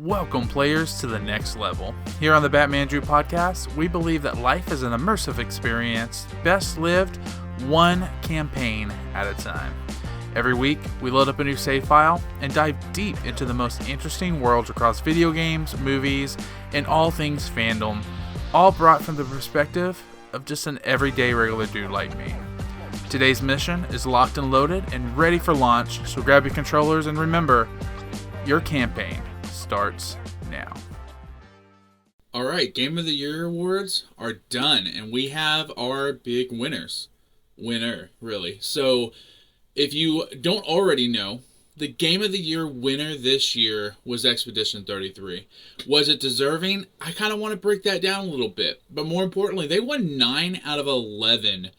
Welcome, players, to the next level. Here on the Batman Drew podcast, we believe that life is an immersive experience, best lived one campaign at a time. Every week, we load up a new save file and dive deep into the most interesting worlds across video games, movies, and all things fandom, all brought from the perspective of just an everyday regular dude like me. Today's mission is locked and loaded and ready for launch, so grab your controllers and remember, your campaign starts now. All right, Game of the Year awards are done, and we have our big winner, really. So, if you don't already know, the Game of the Year winner this year was Expedition 33. Was it deserving? I kind of want to break that down a little bit, but more importantly, they won 9 out of 11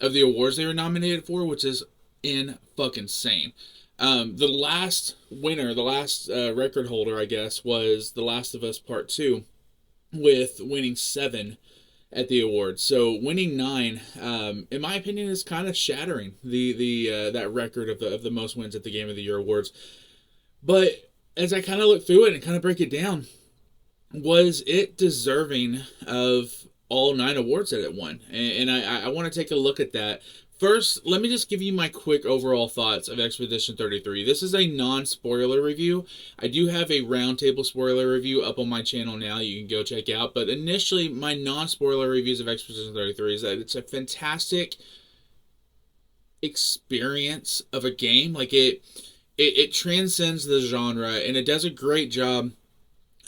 of the awards they were nominated for, which is insane. The last winner, the last record holder, I guess, was The Last of Us Part 2, with winning 7 at the awards. So winning 9, in my opinion, is kind of shattering that record of the most wins at the Game of the Year awards. But as I kind of look through it and kind of break it down, was it deserving of all 9 awards that it won? And I want to take a look at that. First, let me just give you my quick overall thoughts of Expedition 33. This is a non-spoiler review. I do have a roundtable spoiler review up on my channel now you can go check out. But initially, my non-spoiler reviews of Expedition 33 is that it's a fantastic experience of a game. Like, it transcends the genre, and it does a great job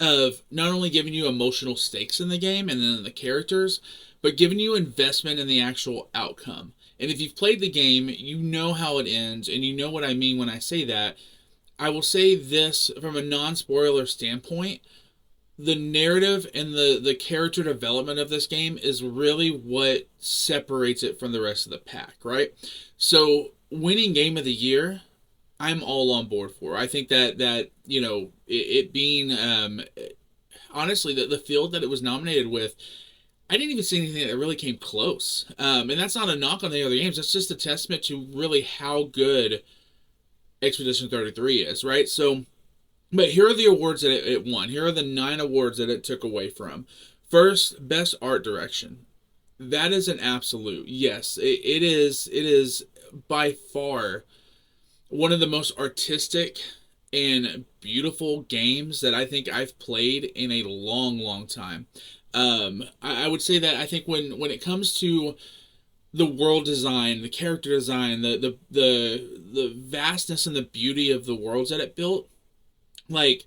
of not only giving you emotional stakes in the game and then the characters, but giving you investment in the actual outcome. And if you've played the game, you know how it ends, and you know what I mean when I say that. I will say this from a non-spoiler standpoint. The narrative and the character development of this game is really what separates it from the rest of the pack, right? So, winning Game of the Year, I'm all on board for. I think that you know, it being, honestly, the field that it was nominated with, I didn't even see anything that really came close. And that's not a knock on the other games. That's just a testament to really how good Expedition 33 is, right? So, but here are the awards that it won. Here are the 9 awards that it took away from. First, Best Art Direction. That is an absolute. Yes, it is by far one of the most artistic and beautiful games that I think I've played in a long time. I would say that I think when it comes to the world design, the character design, the vastness and the beauty of the worlds that it built, like,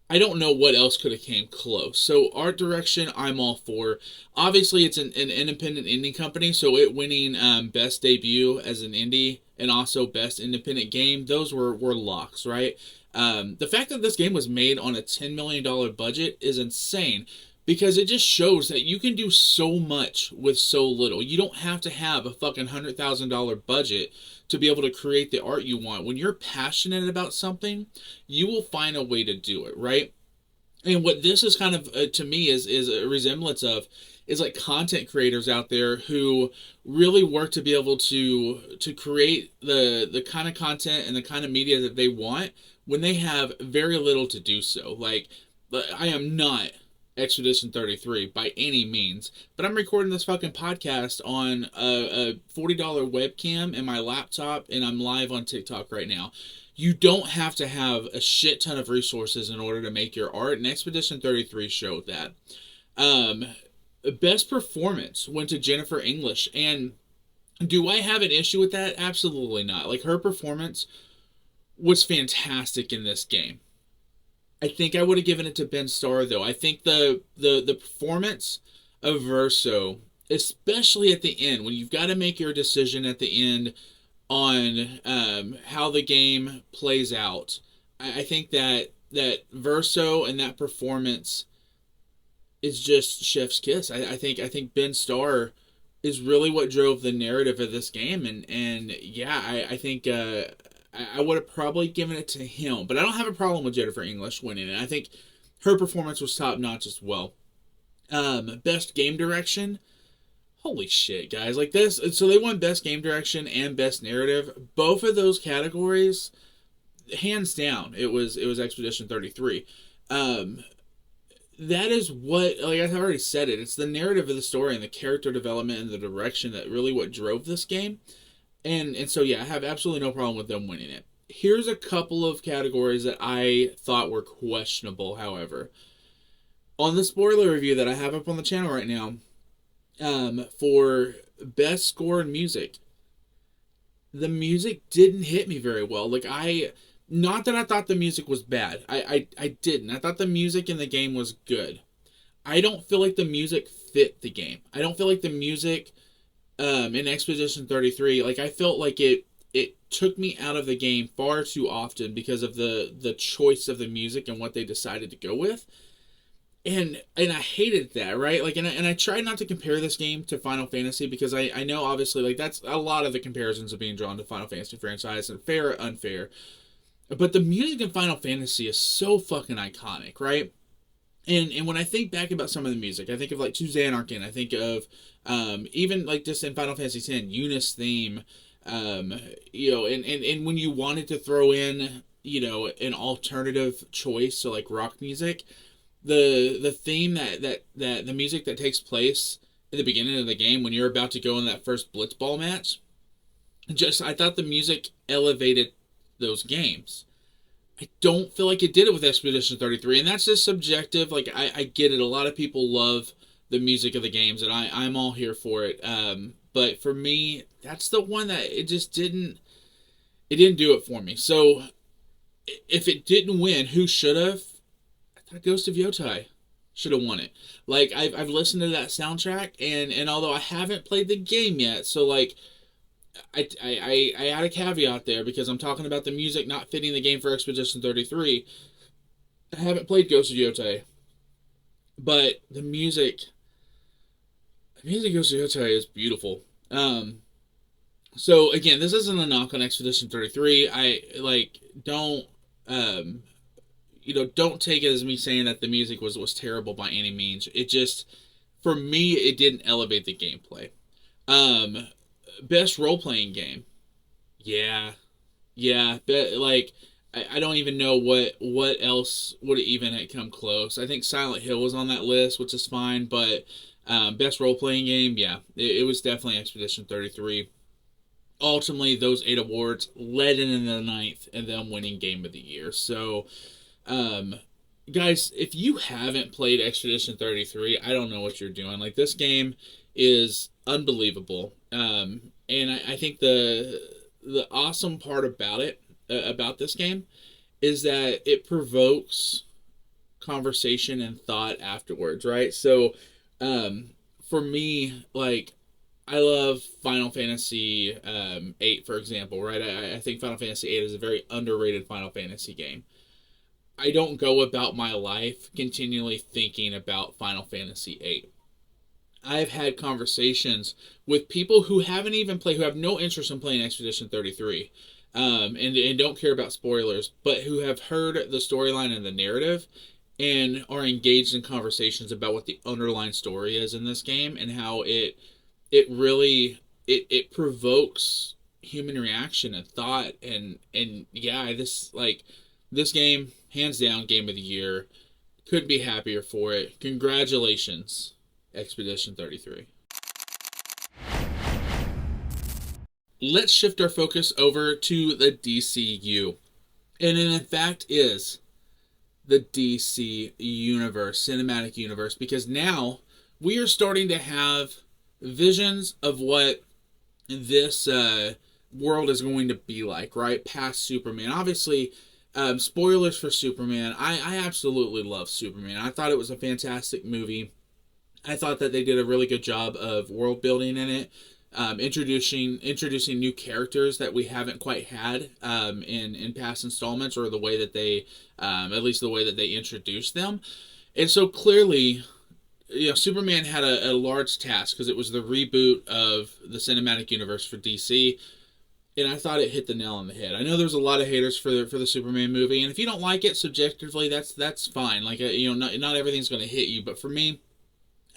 I don't know what else could have came close. So art direction, I'm all for. Obviously, it's an independent indie company, so it winning best debut as an indie and also best independent game, those were locks, right? The fact that this game was made on a $10 million budget is insane, because it just shows that you can do so much with so little. You don't have to have a fucking $100,000 budget to be able to create the art you want. When you're passionate about something, you will find a way to do it, right? And what this is kind of, to me, is a resemblance of, is like content creators out there who really work to be able to create the kind of content and the kind of media that they want when they have very little to do so. Like, I am not Expedition 33 by any means, but I'm recording this fucking podcast on a $40 webcam and my laptop, and I'm live on TikTok right now. You don't have to have a shit ton of resources in order to make your art, and Expedition 33 showed that. Best performance went to Jennifer English, and do I have an issue with that? Absolutely not. Like, her performance was fantastic in this game. I think I would have given it to Ben Starr, though. I think the performance of Verso, especially at the end, when you've got to make your decision at the end on how the game plays out, I think that Verso and that performance is just chef's kiss. I think Ben Starr is really what drove the narrative of this game, and yeah, I think I would have probably given it to him, but I don't have a problem with Jennifer English winning it. I think her performance was top notch as well. Best game direction, holy shit, guys! Like this, so they won best game direction and best narrative. Both of those categories, hands down, it was Expedition 33. um, that is what, like I've already said it. It's the narrative of the story and the character development and the direction that really what drove this game. And so yeah, I have absolutely no problem with them winning it. Here's a couple of categories that I thought were questionable, however. On the spoiler review that I have up on the channel right now, for best score and music, the music didn't hit me very well. Not that I thought the music was bad. I didn't. I thought the music in the game was good. I don't feel like the music fit the game. I don't feel like the music in Expedition 33, like I felt like it took me out of the game far too often because of the choice of the music and what they decided to go with. And I hated that, right? Like, and I tried not to compare this game to Final Fantasy because I know obviously like that's a lot of the comparisons are being drawn to Final Fantasy franchise, and fair or unfair. But the music in Final Fantasy is so fucking iconic, right? And when I think back about some of the music, I think of like To Xanarkin, I think of even like just in Final Fantasy X, Eunice theme, and when you wanted to throw in, an alternative choice, so like rock music, the theme that the music that takes place at the beginning of the game when you're about to go in that first blitzball match, just I thought the music elevated those games. I don't feel like it did it with Expedition 33, and that's just subjective. Like I get it. A lot of people love the music of the games, and I'm all here for it. But for me, that's the one that it just didn't. It didn't do it for me. So if it didn't win, who should have? I thought Ghost of Yotai should have won it. Like I've listened to that soundtrack, and although I haven't played the game yet, so like. I add a caveat there because I'm talking about the music not fitting the game for Expedition 33. I haven't played Ghost of Yotai, but the music of Ghost of Yotai is beautiful. So again, this isn't a knock on Expedition 33. I like don't take it as me saying that the music was terrible by any means. It just, for me, it didn't elevate the gameplay. Best role-playing game. Yeah. But, like, I don't even know what else would even come close. I think Silent Hill was on that list, which is fine, but best role-playing game, yeah. It was definitely Expedition 33. Ultimately, those 8 awards led in the 9th and them winning Game of the Year. So, guys, if you haven't played Expedition 33, I don't know what you're doing. Like, this game is unbelievable. And I think the awesome part about it, about this game, is that it provokes conversation and thought afterwards, right? So, for me, like, I love Final Fantasy 8, for example, right? I think Final Fantasy 8 is a very underrated Final Fantasy game. I don't go about my life continually thinking about Final Fantasy 8. I've had conversations with people who haven't even played, who have no interest in playing Expedition 33, and don't care about spoilers, but who have heard the storyline and the narrative and are engaged in conversations about what the underlying story is in this game and how it really it provokes human reaction and thought and yeah, this game, hands down, Game of the Year. Couldn't be happier for it. Congratulations, Expedition 33. Let's shift our focus over to the DCU. And it in fact is the DC universe, cinematic universe, because now we are starting to have visions of what this world is going to be like, right? Past Superman. Obviously, spoilers for Superman. I absolutely love Superman. I thought it was a fantastic movie. I thought that they did a really good job of world building in it, introducing new characters that we haven't quite had in past installments, or the way that they, at least the way that they introduced them. And so clearly, Superman had a large task because it was the reboot of the cinematic universe for DC. And I thought it hit the nail on the head. I know there's a lot of haters for the Superman movie, and if you don't like it subjectively, that's fine. Like, not everything's going to hit you, but for me,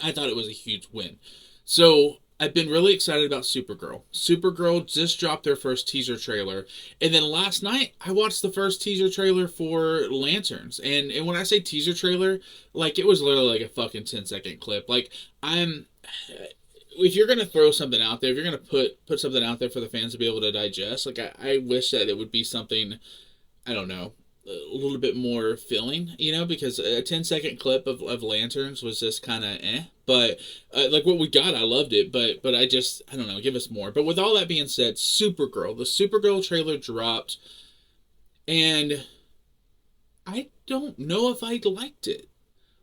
I thought it was a huge win. So I've been really excited about Supergirl. Supergirl just dropped their first teaser trailer, and then last night I watched the first teaser trailer for Lanterns. And when I say teaser trailer, like it was literally like a fucking 10-second clip. Like I'm, if you're gonna throw something out there, if you're gonna put something out there for the fans to be able to digest, like I wish that it would be something, I don't know, a little bit more filling, because a 10-second clip of Lanterns was just kind of but like what we got, I loved it, but I don't know, give us more. But with all that being said, the Supergirl trailer dropped, and I don't know if I liked it.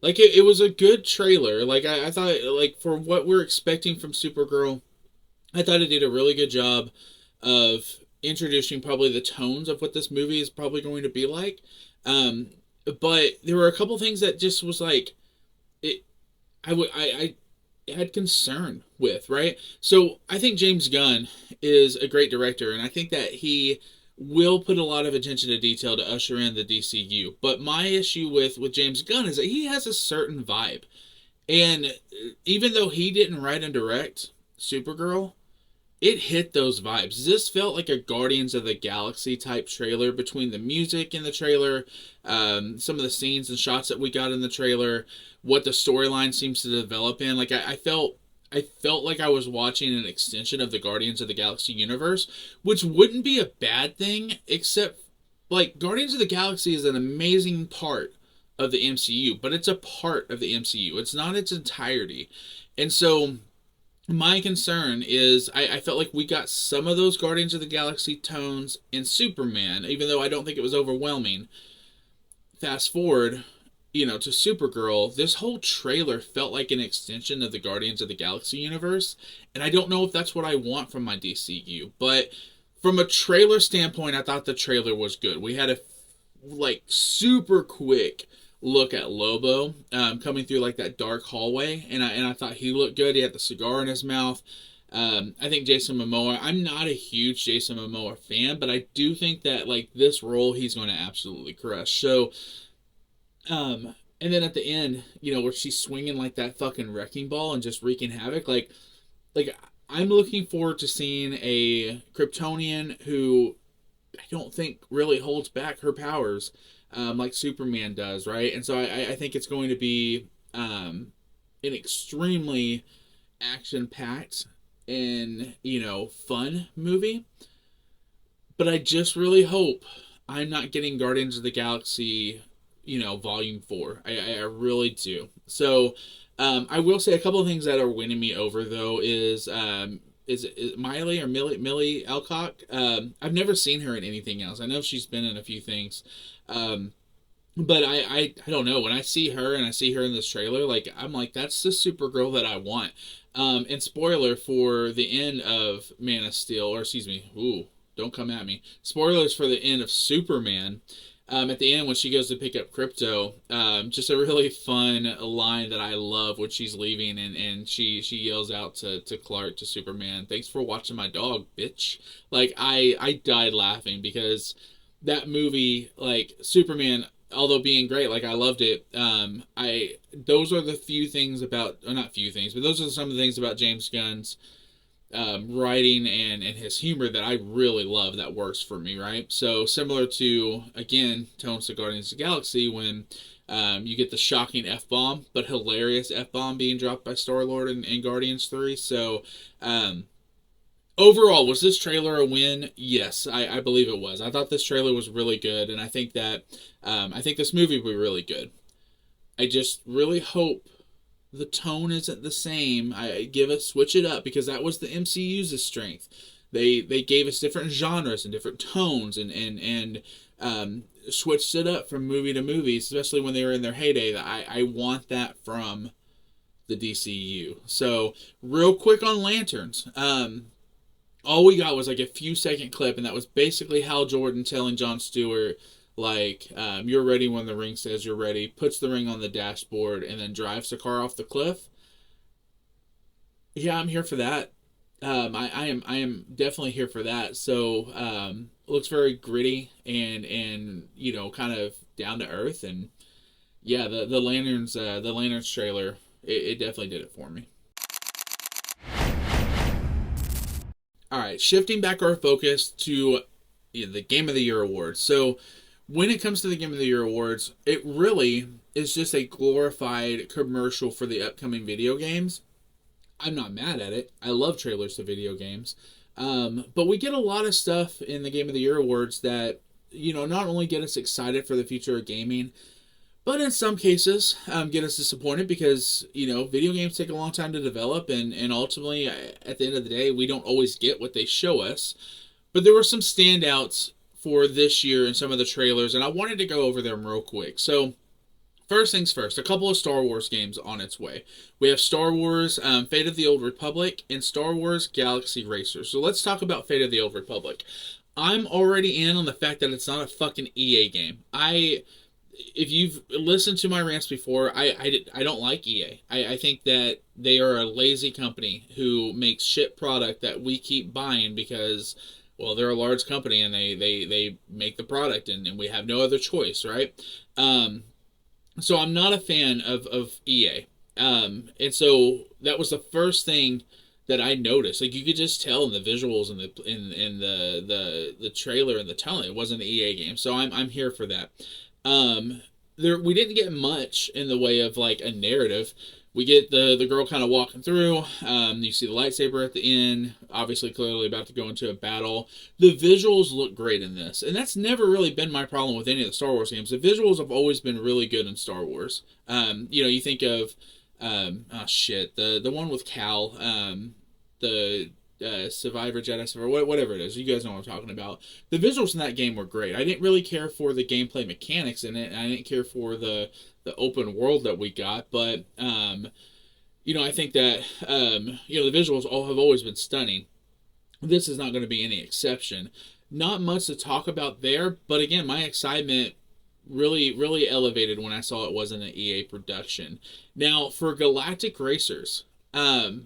Like it was a good trailer. Like I thought, like for what we're expecting from Supergirl, I thought it did a really good job of introducing probably the tones of what this movie is probably going to be like. But there were a couple things that just was like it. I had concern with, right? So I think James Gunn is a great director, and I think that he will put a lot of attention to detail to usher in the DCU. But my issue with James Gunn is that he has a certain vibe, and even though he didn't write and direct Supergirl, it hit those vibes. This felt like a Guardians of the Galaxy type trailer between the music in the trailer, some of the scenes and shots that we got in the trailer, what the storyline seems to develop in. Like I felt like I was watching an extension of the Guardians of the Galaxy universe, which wouldn't be a bad thing, except like Guardians of the Galaxy is an amazing part of the MCU, but it's a part of the MCU. It's not its entirety. And so my concern is I felt like we got some of those Guardians of the Galaxy tones in Superman, even though I don't think it was overwhelming. Fast forward, to Supergirl, this whole trailer felt like an extension of the Guardians of the Galaxy universe, and I don't know if that's what I want from my DCU, but from a trailer standpoint, I thought the trailer was good. We had a super quick look at Lobo coming through like that dark hallway, and I thought he looked good. He had the cigar in his mouth. I think Jason Momoa, I'm not a huge Jason Momoa fan, but I do think that like this role he's going to absolutely crush. So and then at the end, where she's swinging like that fucking wrecking ball and just wreaking havoc, like I'm looking forward to seeing a Kryptonian who I don't think really holds back her powers like Superman does, right? And so I think it's going to be an extremely action-packed and, fun movie. But I just really hope I'm not getting Guardians of the Galaxy, Volume 4. I really do. So I will say a couple of things that are winning me over, though, is Milly Alcock? I've never seen her in anything else. I know she's been in a few things. But I don't know. When I see her and I see her in this trailer, like, I'm like, that's the Supergirl that I want. And spoiler for the end of Man of Steel, or excuse me, don't come at me. Spoilers for the end of Superman. At the end when she goes to pick up Crypto, just a really fun line that I love when she's leaving and she yells out to Clark, to Superman, "Thanks for watching my dog, bitch." Like I died laughing because that movie, like Superman, although being great, like I loved it. Those are the few things about, or not few things, but those are some of the things about James Gunn's writing and his humor that I really love, that works for me, right? So similar to, again, tones to Guardians of the Galaxy, when you get the shocking F-bomb, but hilarious F-bomb being dropped by Star-Lord in Guardians 3. So overall, was this trailer a win? Yes, I believe it was. I thought this trailer was really good, and I think that I think this movie will be really good. I just really hope the tone isn't the same. Switch it up, because that was the MCU's strength. They gave us different genres and different tones and switched it up from movie to movie, especially when they were in their heyday. I want that from the DCU. So real quick on Lanterns. All we got was like a few second clip, and that was basically Hal Jordan telling Jon Stewart, like, you're ready when the ring says you're ready, puts the ring on the dashboard, and then drives the car off the cliff. Yeah, I'm here for that. I am definitely here for that. So it looks very gritty and kind of down to earth, and yeah, the Lanterns trailer, it definitely did it for me. All right, shifting back our focus to the Game of the Year awards. So, when it comes to the Game of the Year awards, it really is just a glorified commercial for the upcoming video games. I'm not mad at it. I love trailers to video games. But we get a lot of stuff in the Game of the Year awards that, not only get us excited for the future of gaming, but in some cases, get us disappointed because, video games take a long time to develop, and ultimately, at the end of the day, we don't always get what they show us. But there were some standouts for this year in some of the trailers, and I wanted to go over them real quick. So, first things first, a couple of Star Wars games on its way. We have Star Wars Fate of the Old Republic and Star Wars Galaxy Racer. So let's talk about Fate of the Old Republic. I'm already in on the fact that it's not a fucking EA game. If you've listened to my rants before, I don't like EA. I think that they are a lazy company who makes shit product that we keep buying because, well, they're a large company and they make the product and we have no other choice, right? So I'm not a fan of EA. And so that was the first thing that I noticed. Like, you could just tell in the visuals and the trailer and the tone it wasn't an EA game. So I'm here for that. We didn't get much in the way of like a narrative. We get the girl kind of walking through. You see the lightsaber at the end. Obviously, clearly about to go into a battle. The visuals look great in this, and that's never really been my problem with any of the Star Wars games. The visuals have always been really good in Star Wars. You think of the one with Cal, the Survivor, Jedi Survivor, whatever it is. You guys know what I'm talking about. The visuals in that game were great. I didn't really care for the gameplay mechanics in it, and I didn't care for the open world that we got, but I think that the visuals have always been stunning. This is not going to be any exception. Not much to talk about there, but again, my excitement really elevated when I saw it wasn't an EA production. Now, for Galactic Racers, it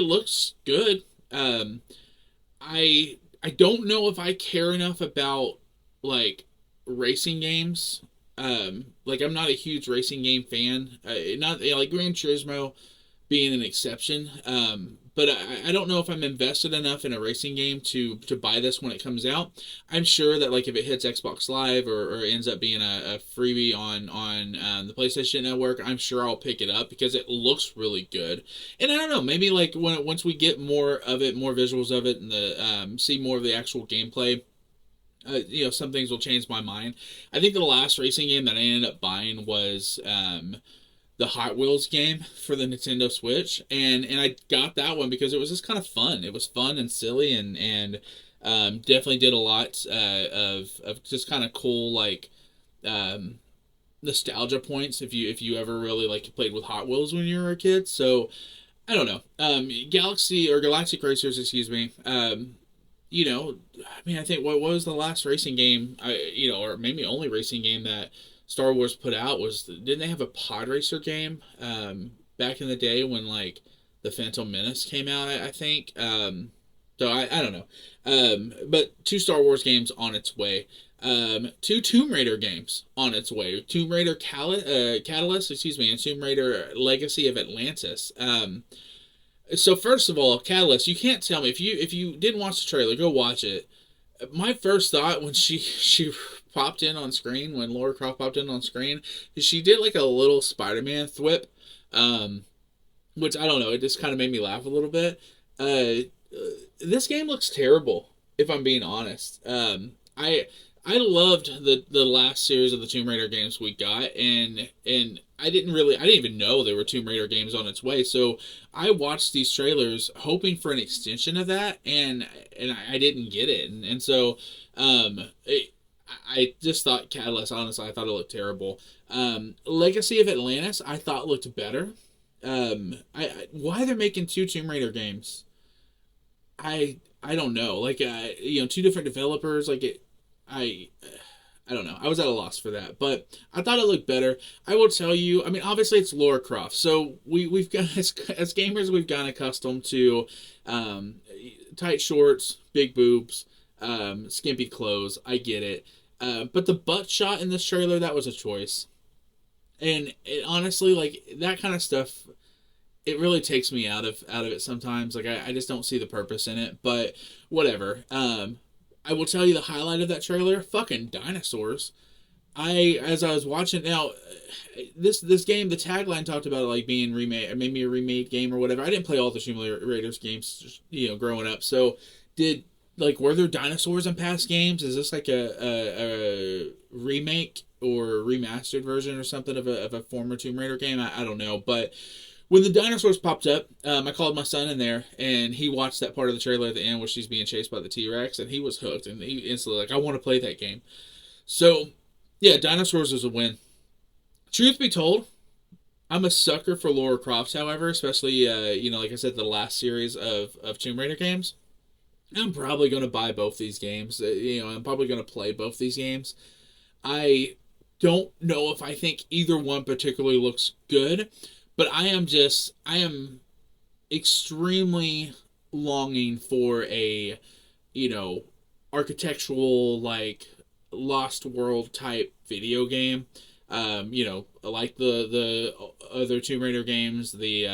looks good. I don't know if I care enough about like racing games. I'm not a huge racing game fan. Not like Gran Turismo being an exception. But I don't know if I'm invested enough in a racing game to buy this when it comes out. I'm sure that like if it hits Xbox Live or ends up being a freebie on the PlayStation Network, I'm sure I'll pick it up because it looks really good. And I don't know, maybe like once we get more of it, more visuals of it, and see more of the actual gameplay, some things will change my mind. I think the last racing game that I ended up buying was the Hot Wheels game for the Nintendo Switch, and I got that one because it was just kind of fun. It was fun and silly, and definitely did a lot of just kind of cool like nostalgia points if you ever really like played with Hot Wheels when you were a kid. So I don't know, Galactic Racers, excuse me. I think what was the last racing game, or maybe only racing game that Star Wars put out didn't they have a pod racer game back in the day when like the Phantom Menace came out, I think. So I don't know. But 2 Star Wars games on its way. 2 Tomb Raider games on its way. Tomb Raider Catalyst, and Tomb Raider Legacy of Atlantis. So first of all, Catalyst, you can't tell me if you didn't watch the trailer, go watch it. My first thought when she popped in on screen, when Lara Croft popped in on screen, is she did like a little Spider-Man thwip, which I don't know, it just kind of made me laugh a little bit. This game looks terrible, if I'm being honest. I loved the last series of the Tomb Raider games we got, and I didn't even know there were Tomb Raider games on its way. So I watched these trailers hoping for an extension of that, and I didn't get it. And so I just thought Catalyst, honestly, I thought it looked terrible. Legacy of Atlantis, I thought looked better. Why they're making 2 Tomb Raider games, I don't know. Like 2 different developers, like it. I don't know. I was at a loss for that, but I thought it looked better. I will tell you, obviously it's Lara Croft, so we've got as gamers we've gotten accustomed to tight shorts, big boobs, skimpy clothes. I get it, but the butt shot in this trailer, that was a choice, and honestly, like that kind of stuff, it really takes me out of it sometimes. Like I just don't see the purpose in it. But whatever. I will tell you the highlight of that trailer: fucking dinosaurs. As I was watching now, this game, the tagline talked about it like being remade, maybe a remade game or whatever. I didn't play all the Tomb Raiders games, growing up. So did were there dinosaurs in past games? Is this like a remake or remastered version or something of a former Tomb Raider game? I don't know, but when the dinosaurs popped up, I called my son in there, and he watched that part of the trailer at the end where she's being chased by the T-Rex, and he was hooked, and he instantly I want to play that game. So, yeah, dinosaurs is a win. Truth be told, I'm a sucker for Lara Croft, however, especially, like I said, the last series of Tomb Raider games. I'm probably going to buy both these games. I'm probably going to play both these games. I don't know if I think either one particularly looks good, but I am extremely longing for a, architectural, like, Lost World type video game. Like the other Tomb Raider games, the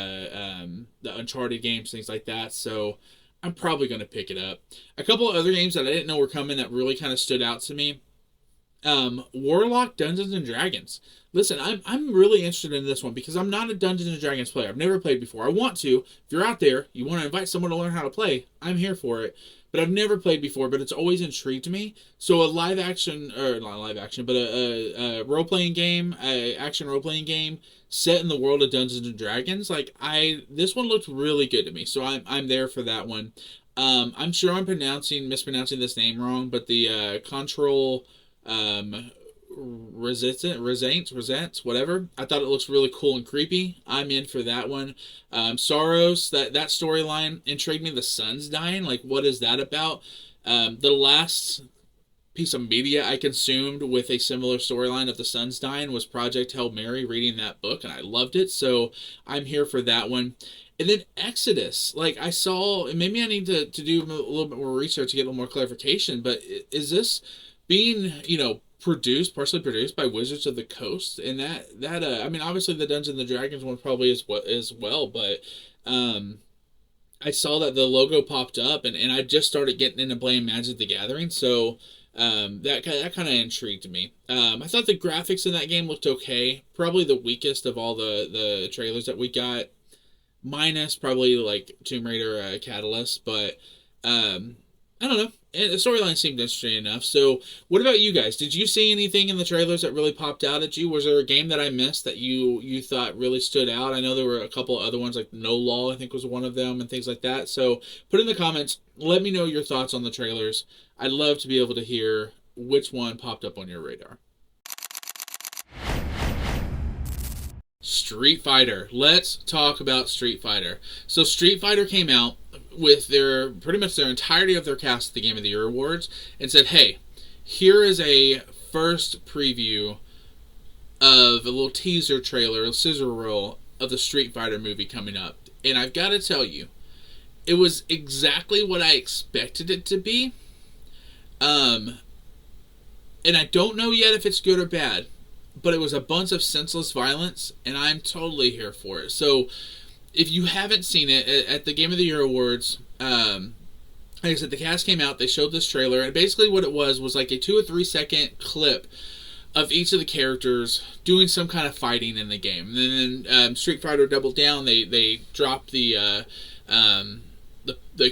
Uncharted games, things like that. So I'm probably going to pick it up. A couple of other games that I didn't know were coming that really kind of stood out to me. Warlock Dungeons and Dragons. Listen, I'm really interested in this one because I'm not a Dungeons and Dragons player. I've never played before. I want to. If you're out there, you want to invite someone to learn how to play, I'm here for it. But I've never played before, but it's always intrigued me. So a live action, or not live action, but a role-playing game, action role-playing game set in the world of Dungeons and Dragons, this one looked really good to me. So I'm there for that one. I'm sure I'm mispronouncing this name wrong, but the Control Resents, whatever. I thought it looks really cool and creepy. I'm in for that one. Sorrows, that storyline intrigued me. The sun's dying. Like, what is that about? The last piece of media I consumed with a similar storyline of the sun's dying was Project Hail Mary, reading that book, and I loved it. So I'm here for that one. And then Exodus, I saw, and maybe I need to do a little bit more research to get a little more clarification, but is this being, partially produced by Wizards of the Coast? And obviously the Dungeons and Dragons one probably is as well, but I saw that the logo popped up, and I just started getting into playing Magic the Gathering, so that kind of intrigued me. I thought the graphics in that game looked okay, probably the weakest of all the trailers that we got, minus probably Tomb Raider Catalyst, but I don't know. The storyline seemed interesting enough. So, what about you guys? Did you see anything in the trailers that really popped out at you? Was there a game that I missed that you thought really stood out? I know there were a couple other ones, like No Law, I think was one of them, and things like that. So, put in the comments. Let me know your thoughts on the trailers. I'd love to be able to hear which one popped up on your radar. Street Fighter. Let's talk about Street Fighter. So Street Fighter came out with pretty much their entirety of their cast at the Game of the Year Awards and said, hey, here is a first preview of a little teaser trailer, a scissor roll of the Street Fighter movie coming up. And I've got to tell you, it was exactly what I expected it to be. And I don't know yet if it's good or bad, but it was a bunch of senseless violence, and I'm totally here for it. So, if you haven't seen it, at the Game of the Year Awards, like I said, the cast came out, they showed this trailer, and basically what it was like a 2 or 3 second clip of each of the characters doing some kind of fighting in the game. And then Street Fighter doubled down, they dropped the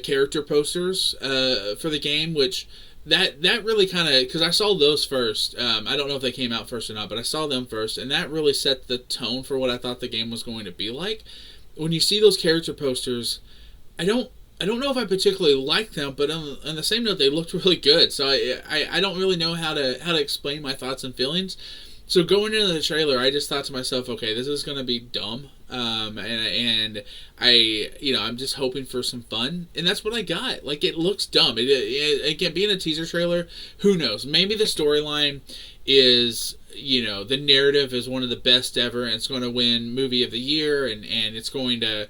character posters for the game, which that really kind of, because I saw those first. I don't know if they came out first or not, but I saw them first, and that really set the tone for what I thought the game was going to be like. When you see those character posters, I don't know if I particularly like them, but on the same note, they looked really good. So I don't really know how to explain my thoughts and feelings. So going into the trailer, I just thought to myself, okay, this is going to be dumb, and I'm just hoping for some fun, and that's what I got. It looks dumb. Again, being a teaser trailer, who knows? Maybe the storyline is, the narrative is one of the best ever, and it's going to win Movie of the Year, and it's going to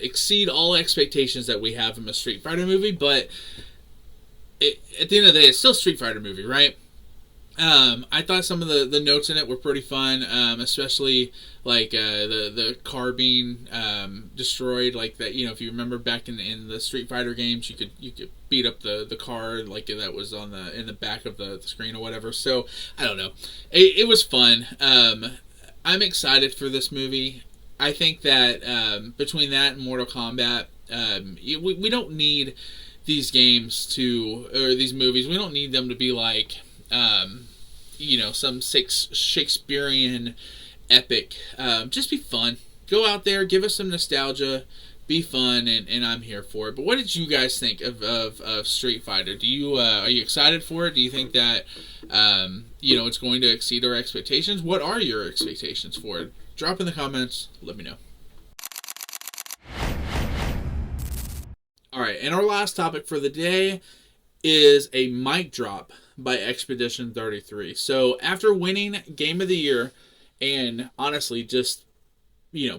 exceed all expectations that we have from a Street Fighter movie. But at the end of the day, it's still a Street Fighter movie, right? I thought some of the notes in it were pretty fun, especially like the car being destroyed, like that. You know, if you remember back in the Street Fighter games, you could beat up the car like that was on in the back of the screen or whatever. So I don't know, it was fun. I'm excited for this movie. I think that between that and Mortal Kombat, we don't need these games or these movies. We don't need them to be like some Shakespearean epic. Just be fun. Go out there, give us some nostalgia, be fun, and I'm here for it. But what did you guys think of Street Fighter? Are you excited for it? Do you think that it's going to exceed our expectations? What are your expectations for it? Drop in the comments. Let me know. All right, and our last topic for the day is a mic drop by Expedition 33. So after winning Game of the Year and honestly just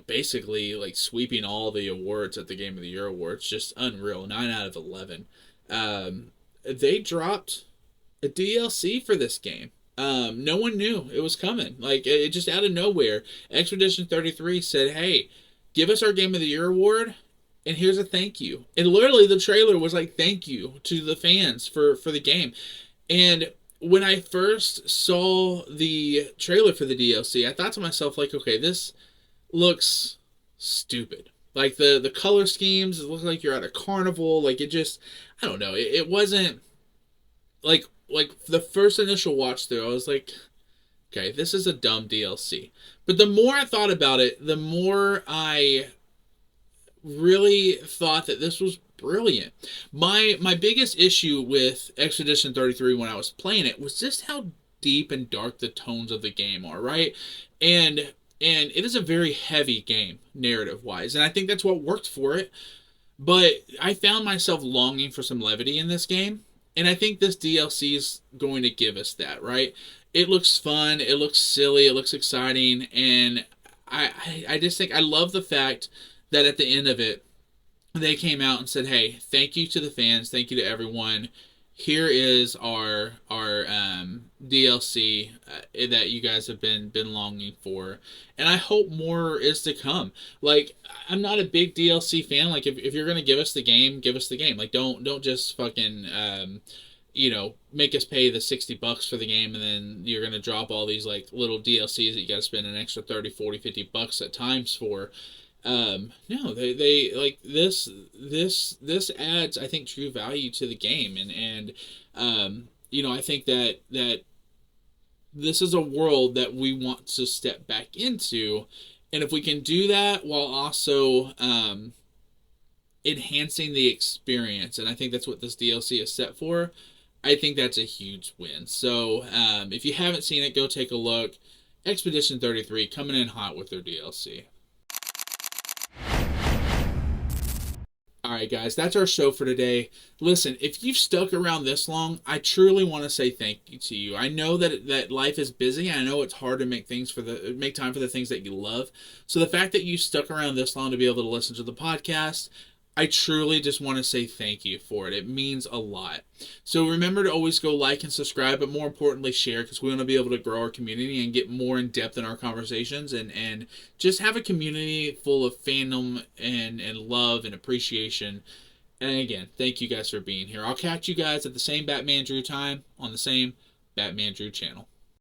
basically like sweeping all the awards at the Game of the Year awards, just unreal, 9 out of 11, they dropped a DLC for this game. No one knew it was coming. Like, it just out of nowhere, Expedition 33 said, hey, give us our Game of the Year award, and here's a thank you. And literally the trailer was like, thank you to the fans for the game. And when I first saw the trailer for the DLC, I thought to myself, like, okay, this looks stupid. Like, the color schemes, it looks like you're at a carnival. Like, it just, I don't know. It wasn't, like the first initial watch through, I was like, okay, this is a dumb DLC. But the more I thought about it, the more I really thought that this was brilliant. My biggest issue with Expedition 33 when I was playing it was just how deep and dark the tones of the game are, right? And it is a very heavy game, narrative-wise, and I think that's what worked for it. But I found myself longing for some levity in this game, and I think this DLC is going to give us that, right? It looks fun, it looks silly, it looks exciting, and I just think I love the fact that at the end of it, they came out and said, hey, thank you to the fans, thank you to everyone. Here is our DLC that you guys have been longing for, and I hope more is to come. Like, I'm not a big DLC fan. Like, if you're gonna give us the game, give us the game. Like, don't just fucking make us pay the $60 for the game, and then you're gonna drop all these like little DLCs that you gotta spend an extra 30, 40, $50 at times for. No, they like this adds, I think, true value to the game, and I think that this is a world that we want to step back into, and if we can do that while also enhancing the experience, and I think that's what this DLC is set for, I think that's a huge win. So if you haven't seen it, go take a look. Expedition 33 coming in hot with their DLC. Alright guys, that's our show for today. Listen, if you've stuck around this long, I truly want to say thank you to you. I know that life is busy. I know it's hard to make time for the things that you love. So the fact that you stuck around this long to be able to listen to the podcast, I truly just want to say thank you for it. It means a lot. So remember to always go like and subscribe, but more importantly, share, because we want to be able to grow our community and get more in depth in our conversations and just have a community full of fandom and love and appreciation. And again, thank you guys for being here. I'll catch you guys at the same Batman Drew time on the same Batman Drew channel.